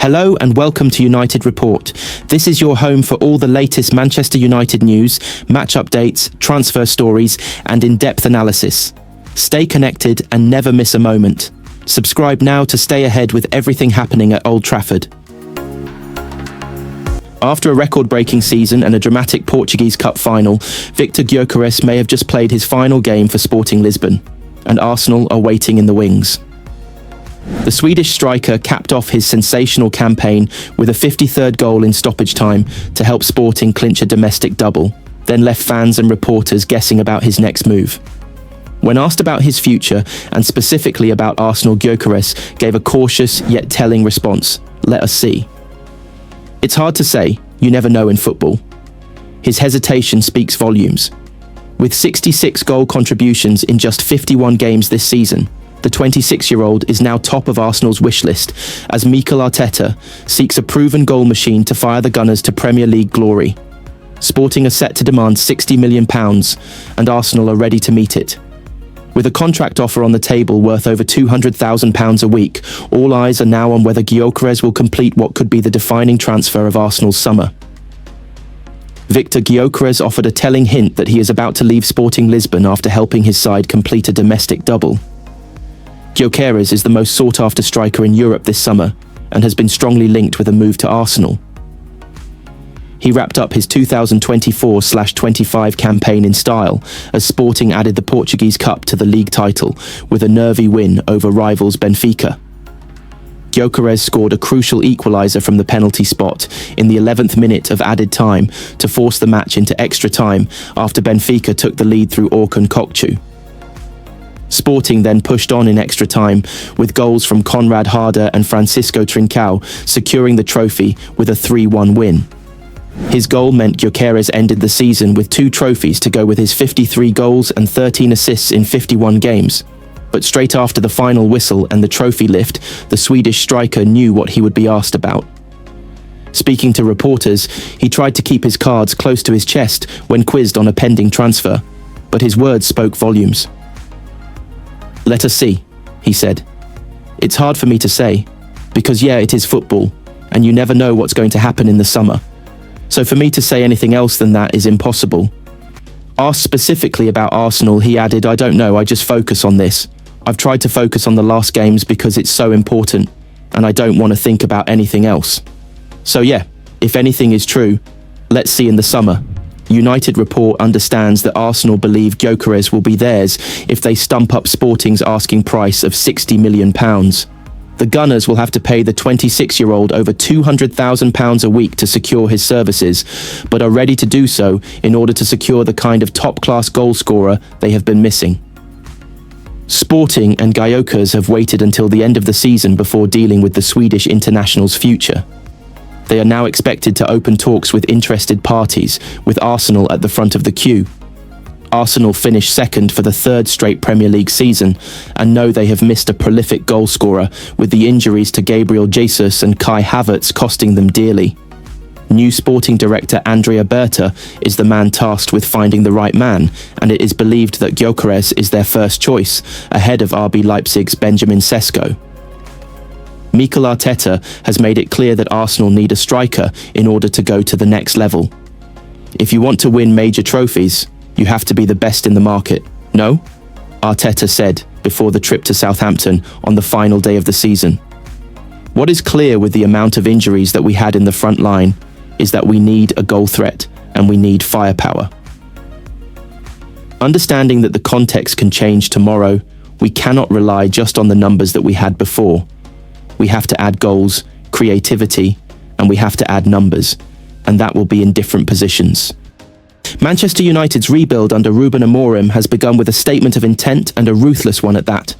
Hello and welcome to United Report. This is your home for all the latest Manchester United news, match updates, transfer stories, and in-depth analysis. Stay connected and never miss a moment. Subscribe now to stay ahead with everything happening at Old Trafford. After a record-breaking season and a dramatic Portuguese Cup final, Victor Gyokeres may have just played his final game for Sporting Lisbon, and Arsenal are waiting in the wings. The Swedish striker capped off his sensational campaign with a 53rd goal in stoppage time to help Sporting clinch a domestic double, then left fans and reporters guessing about his next move. When asked about his future, and specifically about Arsenal, Gyokeres gave a cautious yet telling response: "Let us see." It's hard to say, you never know in football. His hesitation speaks volumes. With 66 goal contributions in just 51 games this season, the 26-year-old is now top of Arsenal's wish list as Mikel Arteta seeks a proven goal machine to fire the Gunners to Premier League glory. Sporting are set to demand £60 million, and Arsenal are ready to meet it. With a contract offer on the table worth over £200,000 a week, all eyes are now on whether Gyokeres will complete what could be the defining transfer of Arsenal's summer. Victor Gyokeres offered a telling hint that he is about to leave Sporting Lisbon after helping his side complete a domestic double. Gyokeres is the most sought-after striker in Europe this summer and has been strongly linked with a move to Arsenal. He wrapped up his 2024-25 campaign in style as Sporting added the Portuguese Cup to the league title with a nervy win over rivals Benfica. Gyokeres scored a crucial equaliser from the penalty spot in the 11th minute of added time to force the match into extra time after Benfica took the lead through Orkun Kokcu. Sporting then pushed on in extra time, with goals from Conrad Harder and Francisco Trincao securing the trophy with a 3-1 win. His goal meant Gyokeres ended the season with 2 trophies to go with his 53 goals and 13 assists in 51 games. But straight after the final whistle and the trophy lift, the Swedish striker knew what he would be asked about. Speaking to reporters, he tried to keep his cards close to his chest when quizzed on a pending transfer, but his words spoke volumes. "Let us see," he said. "It's hard for me to say, because it is football, and you never know what's going to happen in the summer. So for me to say anything else than that is impossible." Asked specifically about Arsenal, he added, "I don't know, I just focus on this. I've tried to focus on the last games because it's so important, and I don't want to think about anything else. So if anything is true, let's see in the summer." United Report understands that Arsenal believe Gyokeres will be theirs if they stump up Sporting's asking price of £60 million. The Gunners will have to pay the 26-year-old over £200,000 a week to secure his services, but are ready to do so in order to secure the kind of top-class goalscorer they have been missing. Sporting and Gyokeres have waited until the end of the season before dealing with the Swedish international's future. They are now expected to open talks with interested parties, with Arsenal at the front of the queue. Arsenal finished second for the 3rd straight Premier League season and know they have missed a prolific goalscorer, with the injuries to Gabriel Jesus and Kai Havertz costing them dearly. New Sporting director Andrea Berta is the man tasked with finding the right man, and it is believed that Gyokeres is their first choice, ahead of RB Leipzig's Benjamin Sesko. Mikel Arteta has made it clear that Arsenal need a striker in order to go to the next level. "If you want to win major trophies, you have to be the best in the market, no?" Arteta said before the trip to Southampton on the final day of the season. "What is clear with the amount of injuries that we had in the front line is that we need a goal threat and we need firepower." Understanding that the context can change tomorrow, we cannot rely just on the numbers that we had before. We have to add goals, creativity, and we have to add numbers, and that will be in different positions. Manchester United's rebuild under Ruben Amorim has begun with a statement of intent, and a ruthless one at that.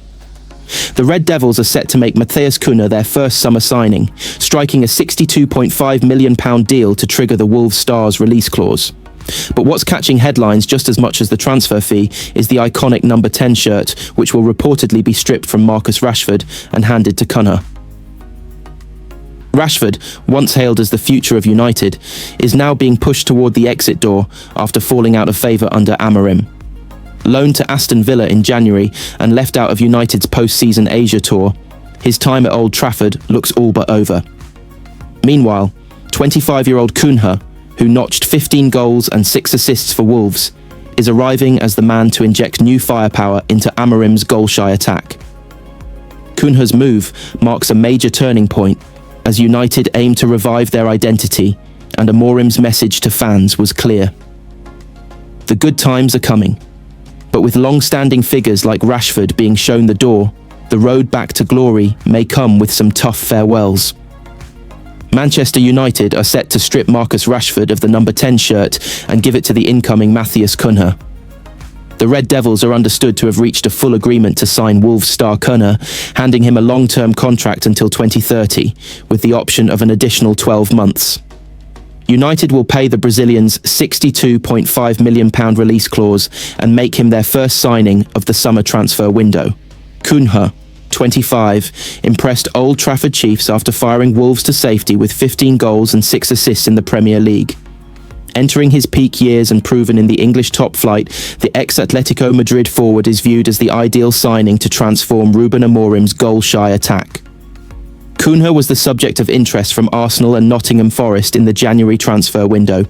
The Red Devils are set to make Matheus Cunha their first summer signing, striking a £62.5 million deal to trigger the Wolves star's release clause. But what's catching headlines just as much as the transfer fee is the iconic number 10 shirt, which will reportedly be stripped from Marcus Rashford and handed to Cunha. Rashford, once hailed as the future of United, is now being pushed toward the exit door after falling out of favour under Amorim. Loaned to Aston Villa in January and left out of United's post-season Asia tour, his time at Old Trafford looks all but over. Meanwhile, 25-year-old Cunha, who notched 15 goals and 6 assists for Wolves, is arriving as the man to inject new firepower into Amorim's goal-shy attack. Cunha's move marks a major turning point as United aim to revive their identity, and Amorim's message to fans was clear. The good times are coming, but with long-standing figures like Rashford being shown the door, the road back to glory may come with some tough farewells. Manchester United are set to strip Marcus Rashford of the number 10 shirt and give it to the incoming Matheus Cunha. The Red Devils are understood to have reached a full agreement to sign Wolves star Cunha, handing him a long-term contract until 2030, with the option of an additional 12 months. United will pay the Brazilian's £62.5 million release clause and make him their first signing of the summer transfer window. Cunha, 25, impressed Old Trafford Chiefs after firing Wolves to safety with 15 goals and 6 assists in the Premier League. Entering his peak years and proven in the English top flight, the ex-Atletico Madrid forward is viewed as the ideal signing to transform Ruben Amorim's goal-shy attack. Cunha was the subject of interest from Arsenal and Nottingham Forest in the January transfer window,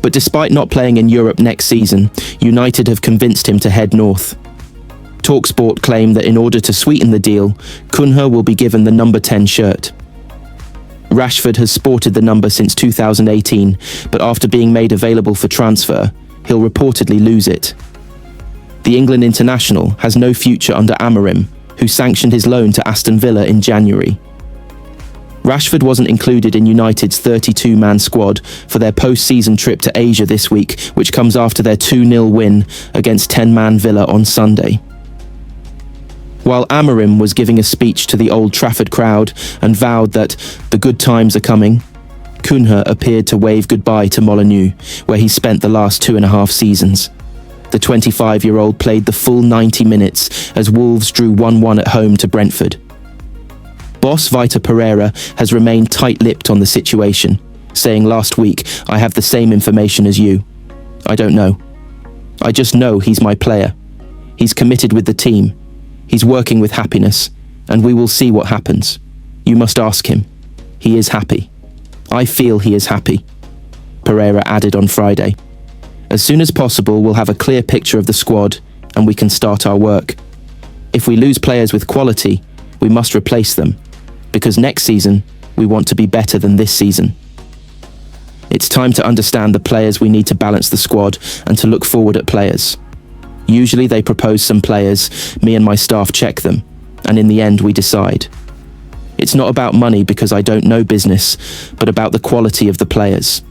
but despite not playing in Europe next season, United have convinced him to head north. TalkSport claim that in order to sweeten the deal, Cunha will be given the number 10 shirt. Rashford has sported the number since 2018, but after being made available for transfer, he'll reportedly lose it. The England international has no future under Amorim, who sanctioned his loan to Aston Villa in January. Rashford wasn't included in United's 32-man squad for their post-season trip to Asia this week, which comes after their 2-0 win against 10-man Villa on Sunday. While Amorim was giving a speech to the Old Trafford crowd and vowed that the good times are coming, Cunha appeared to wave goodbye to Molineux, where he spent the last 2.5 seasons. The 25-year-old played the full 90 minutes as Wolves drew 1-1 at home to Brentford. Boss Vitor Pereira has remained tight-lipped on the situation, saying last week, "I have the same information as you. I don't know. I just know he's my player. He's committed with the team. He's working with happiness, and we will see what happens. You must ask him. He is happy. I feel he is happy," Pereira added on Friday. "As soon as possible, we'll have a clear picture of the squad, and we can start our work. If we lose players with quality, we must replace them, because next season, we want to be better than this season. It's time to understand the players we need to balance the squad and to look forward at players. Usually they propose some players, me and my staff check them, and in the end we decide. It's not about money because I don't know business, but about the quality of the players.